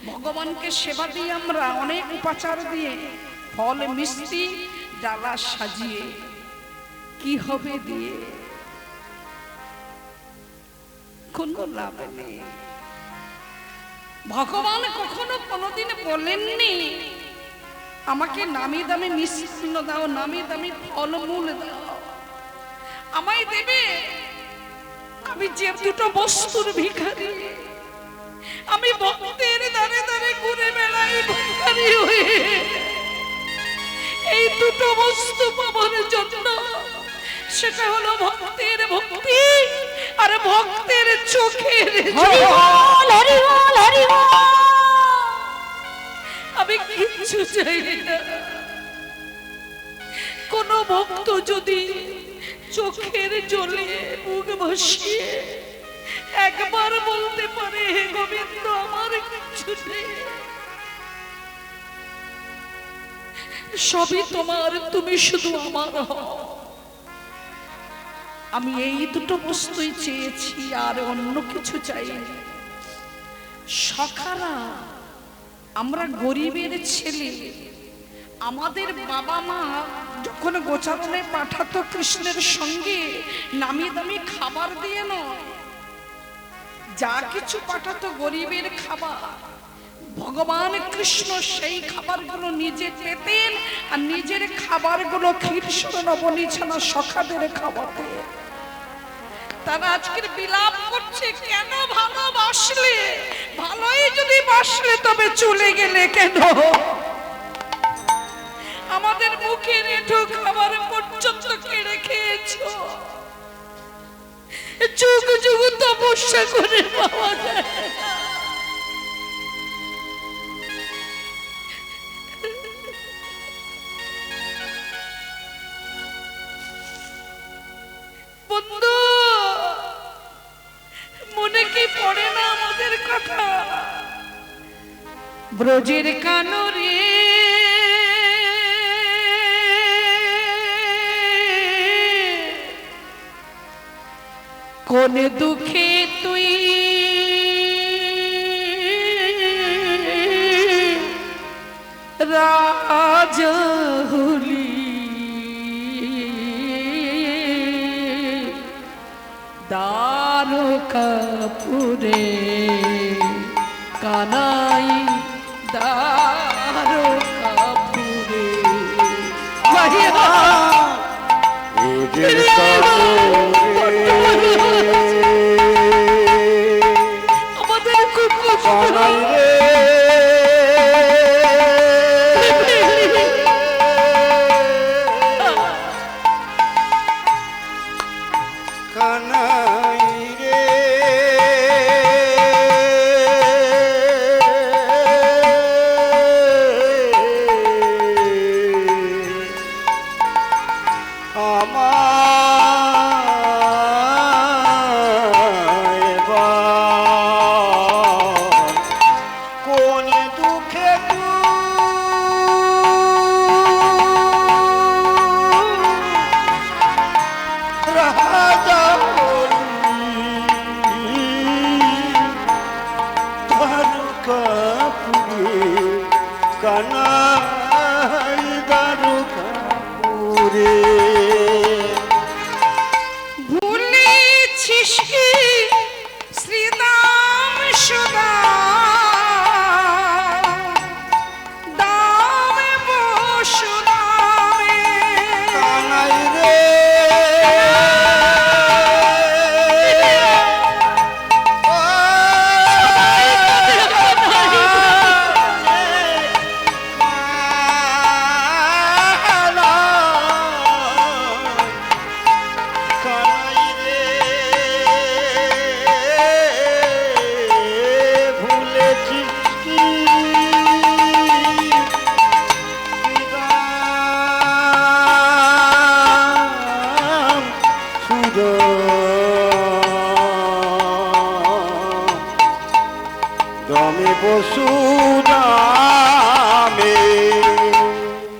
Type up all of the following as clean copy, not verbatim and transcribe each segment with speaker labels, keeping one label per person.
Speaker 1: ভগবানকে সেবা দিয়ে আমরা অনেক উপাচার দিয়ে ফল মিষ্টি ডালা সাজিয়ে কি হবে দিয়ে কোনো লাভ নেই। ভগবান কখনো কোনোদিন বলেননি আমাকে নামি দামি মিষ্টান্ন দাও, নামি দামি ফলমূল দাও, আমায় দেবে আমি যে দুটো বস্তুর ভিখারি, আমি ভক্তের দাঁড়ে দাঁড়ে ঘুরে বেড়াই ভিখারি হয়ে, এই দুটো বস্তু পাবার জন্য, সেটা হলো ভক্তের ভক্তি আর ভক্তের চোখের জল। আমি কিচ্ছু চাই না। কোন ভক্ত যদি চোখের জলে মুখ ভাসিয়ে একবার বলতে পারে হে গোবিন্দ আমার কিচ্ছু নেই, সবই তোমার, তুমি শুধু আমার হও, আমি এই দুটো বস্তুই চেয়েছি আর অন্য কিছু চাইনি। সখারা আমরা গরিবের ছেলে, আমাদের বাবা মা যখন গোচারণে পাঠাতো কৃষ্ণের সঙ্গে নামি দামি খাবার দিয়ে নয়, যা কিছু পাঠাতো গরিবের খাবার, ভগবান কৃষ্ণ সেই খাবারগুলো নিজে পেতেন আর নিজের খাবারগুলো ক্ষীরসর নবনীছানা সখাদের খাওয়াতে। তারা আজকের বিলাপ করছে, কেন ভালোবাসলে, ভালোই যদি বাসলে তবে চলে গেলে কেন? আমাদের মুখের এঁঠো খাবার পর্যন্ত কেড়ে খেয়েছো, যুগ যুগ তপস্যা করে পাওয়া যায় না। বন্ধু, মনে কি পড়ে না আমাদের কথা? ব্রজের কানরে কোন দুঃখে তুই রাজা হলি, দ্বারকাপুরে কানাই দ্বারকাপুরে আমাদের খুব ভুলেছিস কি শ্রীদাম সুদা দামে বসুদামে কানাই রে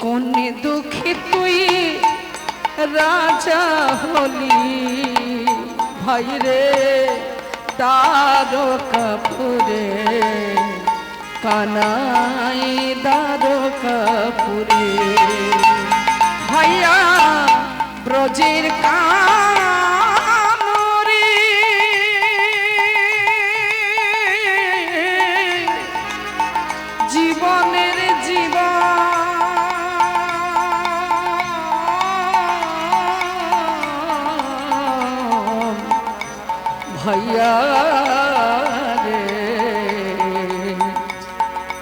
Speaker 1: কোন দুঃখে তুই রাজা হলি ভাই রে দ্বারকাপুরে কানাই দ্বারকাপুরে ভাইয়া ব্রজের কামরে জীবনের জীবন ভাইয়া রে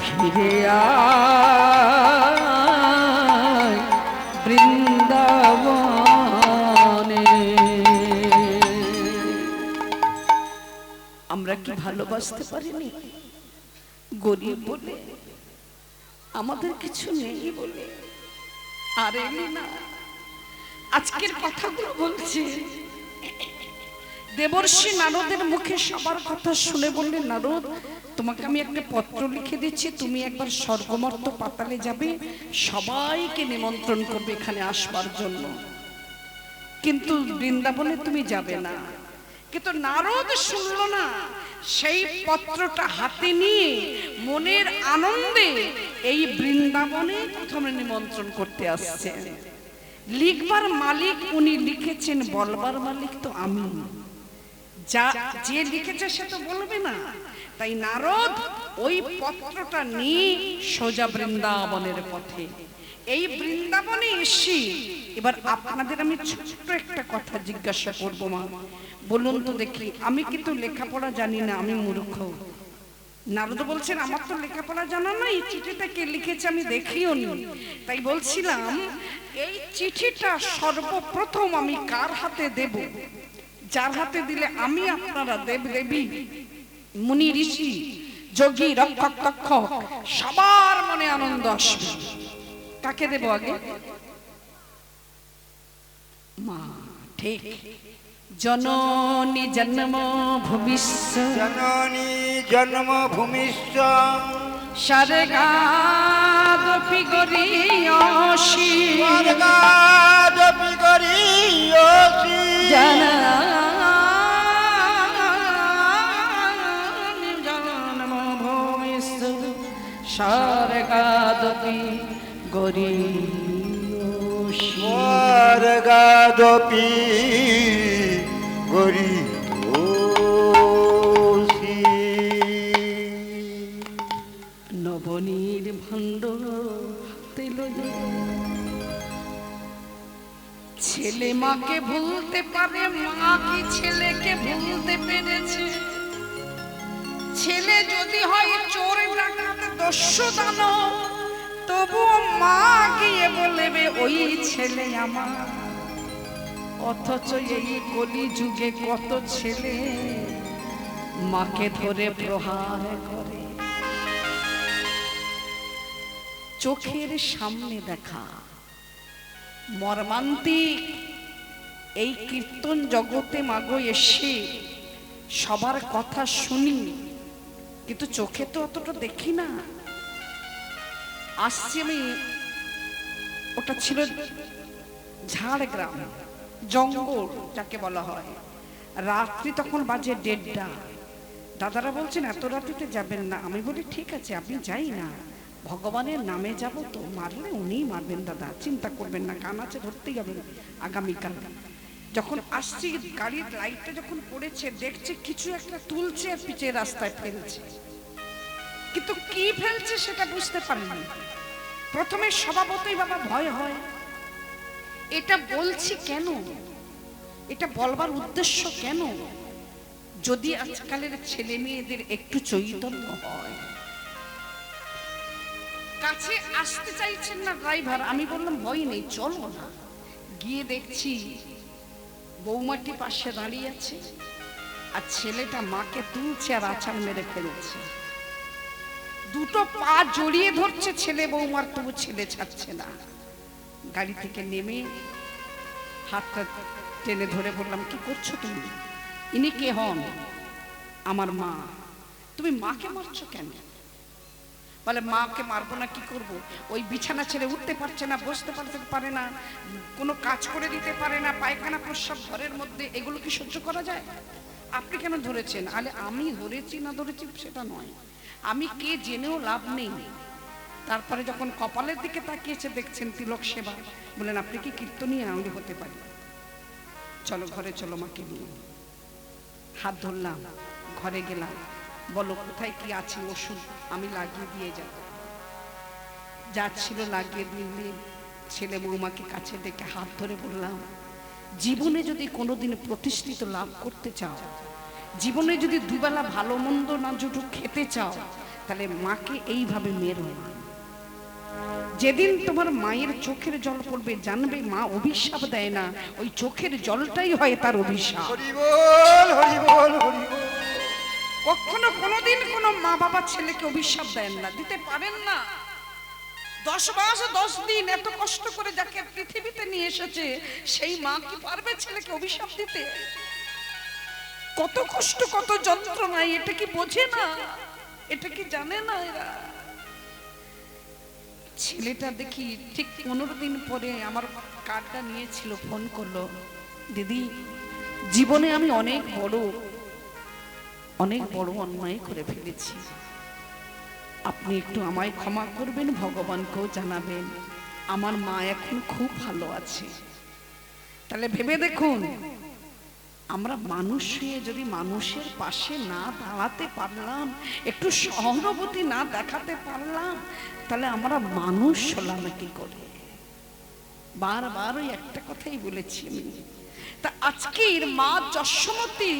Speaker 1: ফিরে আয় বৃন্দাবনে। আমরা কি ভালোবাসতে পারিনি? গরিব বলে, আমাদের কিছু নেই বলে। আর এলি না, আজকের কথাগুলো বলছি। দেবর্ষি নারদের মুখে সবার কথা শুনে বললেন, নারদ তোমাকে আমি একটা পত্র লিখে দিচ্ছি, তুমি একবার স্বর্গমর্ত পাতালে যাবে, সবাইকে নিমন্ত্রণ করবে এখানে আসবার জন্য, কিন্তু বৃন্দাবনে তুমি যাবে না। কিন্তু নারদ শুনল না, সেই পত্রটা হাতে নিয়ে মনের আনন্দে এই বৃন্দাবনে প্রথমে নিমন্ত্রণ করতে আসছে। লিখবার মালিক উনি লিখেছেন, বলবার মালিক তো আমি। যা যে লিখেছে সে তো বলবে না, তাই নারদ ওই পত্রটা নিয়ে সোজা বৃন্দাবনের পথে। এই বৃন্দাবনে এসে এবার আপনাদের আমি ছোট্ট একটা কথা জিজ্ঞাসা করব। মা বলুন তো দেখি, আমি কিন্তু লেখাপড়া জানি না, আমি মূর্খ। নারদ বলছেন আমার তো লেখাপড়া জানা নাই, চিঠিটা কে লিখেছে আমি দেখিও নি। তাই বলছিলাম এই চিঠিটা সর্বপ্রথম আমি কার হাতে দেব, যার হাতে দিলে আমি আপনারা দেব দেবী মুনি ঋষি যোগী রক্ষক তক্ষক সবার মনে আনন্দ আসবে। কাকে দেব আগে? মা। ঠিক। জননী জন্ম ভূমিষ্ঠ,
Speaker 2: জননী জন্ম ভূমিষ্ঠ
Speaker 1: স্বর্গাদপি গরীয়সি,
Speaker 2: স্বর্গাদপি গরীয়সি
Speaker 1: জননী জন্ম ভূমিষ্ঠ স্বর্গাদপি গরীয়সি,
Speaker 2: স্বর্গাদপি গরীয়সি।
Speaker 1: নবনীর ভণ্ড তেল ছেলে মাকে ভুলতে পারে, মা কি ছেলেকে ভুলতে পেরেছে? ছেলে যদি হয় চোর ডাকাত দস্যু দানব, তবুও মা গিয়ে বলবে ওই ছেলে আমার। অথচ এই কলি যুগে কত ছেলে মাকে ধরে প্রহার করে। চোখের সামনে দেখা মর্মান্তিক এই কীর্তন জগতে মাগো এসে সবার কথা শুনি, কিন্তু চোখে তো অতটা দেখি না। আসছি আমি, ওটা ছিল ঝাড়গ্রাম, জঙ্গল যাকে বলা হয়। রাত্রি তখন বাজে 1:30। দাদারা বলছেন এত রাত্রিতে যাবেন না। আমি বলি ঠিক আছে আপনি যাই না, ভগবানের নামে যাব তো, মারলে উনিই মারবেন দাদা, চিন্তা করবেন না, গান আছে ধরতেই যাবেন আগামীকাল। যখন আসছি গাড়ির লাইটটা যখন পড়েছে, দেখছে কিছু একটা তুলছে আর পিছে রাস্তায় ফেলছে, কিন্তু কি ফেলছে সেটা বুঝতে পারিনি। প্রথমে স্বভাবতই বাবা ভয় হয়। এটা বলছি কেন, এটা বলবার উদ্দেশ্য কেন? যদি আজকালের ছেলে মেয়েদের একটু চৈতন্য হয়। কাছে আসতে চাইছেন না ড্রাইভার, আমি বললাম ভয় নেই চলো না। গিয়ে দেখছি বৌমাটি পাশে দাঁড়িয়ে আছে, আর ছেলেটা মাকে তুলছে আর আছাড় মেরে ফেলছে। দুটো পা জড়িয়ে ধরছে ছেলে বৌমার, তবু ছেলে ছাড়ছে না। গাড়ি থেকে নেমে হাতটা টেনে ধরে বললাম কি করছো তুমি? ইনি কে হন? আমার মা। তুমি মাকে মারছো কেন? বলে মাকে মারবো না, কি করব? ওই বিছানা ছেড়ে উঠতে পারছে না, বসতে পারে না, কোনো কাজ করে দিতে পারে না, পায়খানা প্রস্রাব ঘরের মধ্যে, এগুলো কি সহ্য করা যায়? আপনি কেন ধরেছেন? আলে আমি ধরেছি না ধরেছি সেটা নয়, আমি কে জেনেও লাভ নেই। তারপরে যখন কপালের দিকে তাকিয়েছে দেখছেন তিলক সেবা, বলেন আপনি কি কীর্তনীয়া? আমি হতে পারি, চলো ঘরে চলো মাকে নিয়ে। হাত ধরলাম, ঘরে গেলাম, বলো কোথায় কি আছে ওষুধ আমি লাগিয়ে দিয়ে যাব। যা ছিল লাগিয়ে দিয়ে ছেলে বৌমাকে কাছে ডেকে হাত ধরে বললাম, জীবনে যদি কোনোদিন প্রতিষ্ঠিত লাভ করতে চাও, জীবনে যদি দুবেলা ভালো মন্দ না জুটু খেতে চাও, তাহলে মাকে এইভাবে মেরো না। যেদিন তোমার মায়ের চোখের জল পড়বে জানবে মা অভিশাপ দেয় না, ওই চোখের জলটাই হয় তার অভিশাপ।
Speaker 2: হরি বল, হরি বল, হরি বল।
Speaker 1: কখনো কোনোদিন কোনো মা বাবা ছেলেকে অভিশাপ দেন না, দিতে পারেন না। 10 মাস 10 দিন এত কষ্ট করে যাকে পৃথিবীতে নিয়ে এসেছে, সেই মা কি পারবে ছেলেকে অভিশাপ দিতে? কত কষ্ট, কত যন্ত্রণা, এটা কি বোঝে না? এটা কি জানে না এরা? ছেলেটা দেখি ঠিক 15 দিন পরে আমার কার্ডটা নিয়েছিল, ফোন করলো, দিদি জীবনে আমি অনেক বড় অন্যায় করে ফেলেছি, আপনি একটু আমায় ক্ষমা করবেন, ভগবানকেও জানাবেন, আমার মা এখন খুব ভালো আছে। তাহলে ভেবে দেখুন, আমরা মানুষ হয়ে যদি মানুষের পাশে না দাঁড়াতে পারলাম, একটু সহানুভূতি না দেখাতে পারলাম, তাহলে আমরা মানুষ হলাম কি করে? বারবার ওই একটা কথাই বলেছি আমি। তা আজকের মা যশোমতী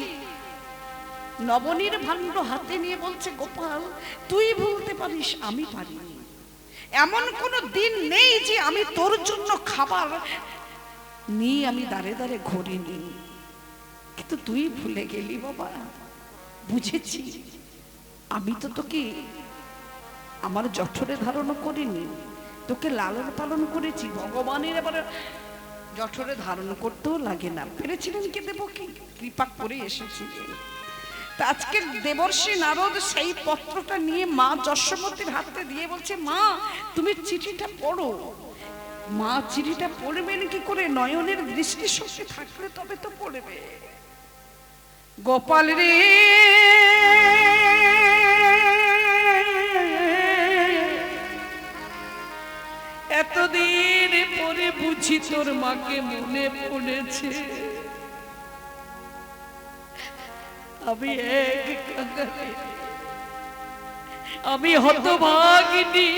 Speaker 1: নবনীর ভাণ্ড হাতে নিয়ে বলছে, গোপাল তুই ভুলতে পারিস, আমি পারিনি। এমন কোনো দিন নেই যে আমি তোর জন্য খাবার নিয়ে আমি দাঁড়ে দাঁড়ে ঘুরিনি, কিন্তু তুই ভুলে গেলি বাবা। বুঝেছি, আমি তো তোকে আমার জঠরে ধারণ করিনি, তোকে লালন পালন করেছি। ভগবানের এবার জঠরে ধারণ করতেও লাগে না, পেরেছিলেন কি দেবকী, কৃপা করে এসেছিলেন। তা আজকে দেবর্ষি নারদ সেই পত্রটা নিয়ে মা যশোমতীর হাতে দিয়ে বলছে, মা তুমি চিঠিটা পড়ো। মা চিঠিটা পড়বেন কি করে? নয়নের দৃষ্টি শক্তি থাকলে তবে তো পড়বে। গোপাল রে এতদিন পরে বুঝি তোর মাকে মনে পড়েছে। আমি আমি হতভাগিনী,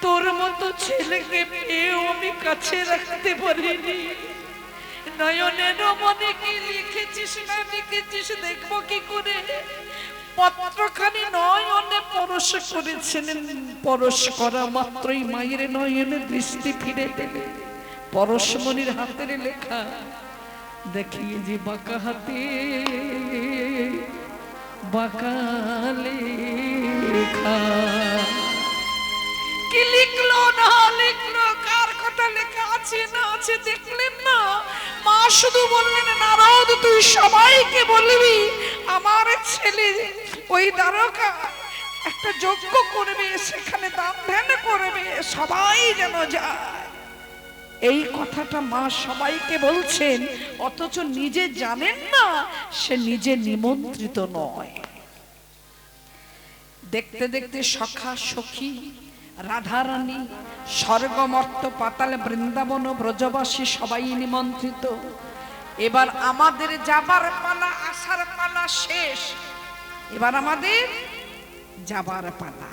Speaker 1: তোর মতো ছেলেকে পেয়েও আমি কাছে রাখতে পারিনি। নয়নের মনে কি লিখেছিস না লিখেছিস দেখবো কি করে? পত্রখানি নয়নে পরশ করেছিলেন, পরশ করা মাত্রই মায়ের নয়নে দৃষ্টি ফিরে পেলে। পরশমণির হাতের লেখা দেখিয়ে যে বাঁকা হাতে বাঁকা লেখা, কি লিখলো না লিখলো, কার কথা লেখা আছে না আছে দেখলেন না? মা শুধু বললেন, নারদ তুই সবাইকে বলবি আমার ছেলে ওই দ্বারকা একটা যজ্ঞ করবে, সেখানে দান ধ্যান করবে, সবাই যেন যায়। এই কথাটা মা সবাইকে বলছেন, অথচ নিজে জানেন না সে নিজে নিমন্ত্রিত নয়। দেখতে দেখতে সখা সখী রাধারানী স্বর্গমর্ত পাতাল বৃন্দাবন ব্রজবাসী সবাই নিমন্ত্রিত। এবার আমাদের যাবার পালা, আসার পালা শেষ, এবার আমাদের যাবার পালা।